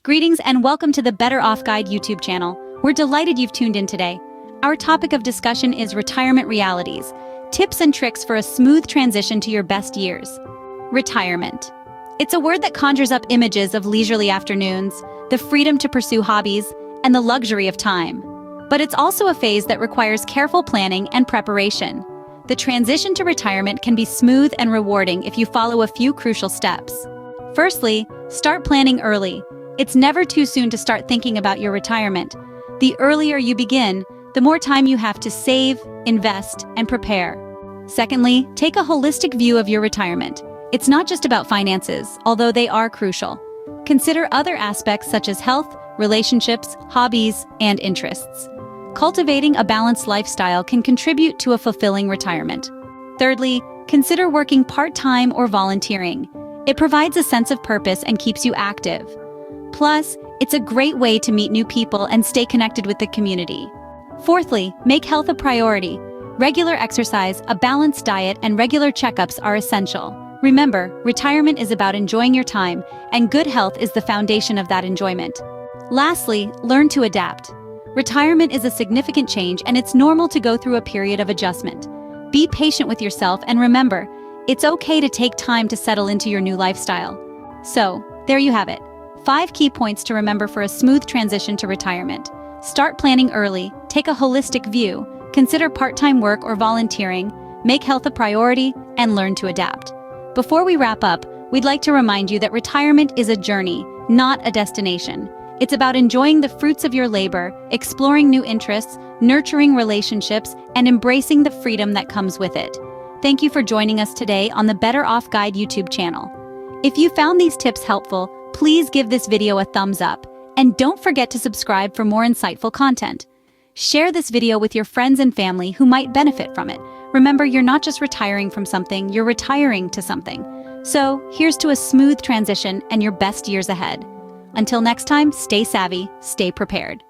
Greetings and welcome to the Better Off Guide YouTube channel. We're delighted you've tuned in today. Our topic of discussion is retirement realities, tips and tricks for a smooth transition to your best years. Retirement. It's a word that conjures up images of leisurely afternoons, the freedom to pursue hobbies, and the luxury of time. But it's also a phase that requires careful planning and preparation. The transition to retirement can be smooth and rewarding if you follow a few crucial steps. Firstly, start planning early. It's never too soon to start thinking about your retirement. The earlier you begin, the more time you have to save, invest, and prepare. Secondly, take a holistic view of your retirement. It's not just about finances, although they are crucial. Consider other aspects such as health, relationships, hobbies, and interests. Cultivating a balanced lifestyle can contribute to a fulfilling retirement. Thirdly, consider working part-time or volunteering. It provides a sense of purpose and keeps you active. Plus, it's a great way to meet new people and stay connected with the community. Fourthly, make health a priority. Regular exercise, a balanced diet, and regular checkups are essential. Remember, retirement is about enjoying your time, and good health is the foundation of that enjoyment. Lastly, learn to adapt. Retirement is a significant change, and it's normal to go through a period of adjustment. Be patient with yourself, and remember, it's okay to take time to settle into your new lifestyle. So, there you have it. 5 key points to remember for a smooth transition to retirement. Start planning early, take a holistic view, consider part-time work or volunteering, make health a priority, and learn to adapt. Before we wrap up, we'd like to remind you that retirement is a journey, not a destination. It's about enjoying the fruits of your labor, exploring new interests, nurturing relationships, and embracing the freedom that comes with it. Thank you for joining us today on the Better Off Guide YouTube channel. If you found these tips helpful, please give this video a thumbs up, and don't forget to subscribe for more insightful content. Share this video with your friends and family who might benefit from it. Remember, you're not just retiring from something, you're retiring to something. So, here's to a smooth transition and your best years ahead. Until next time, stay savvy, stay prepared.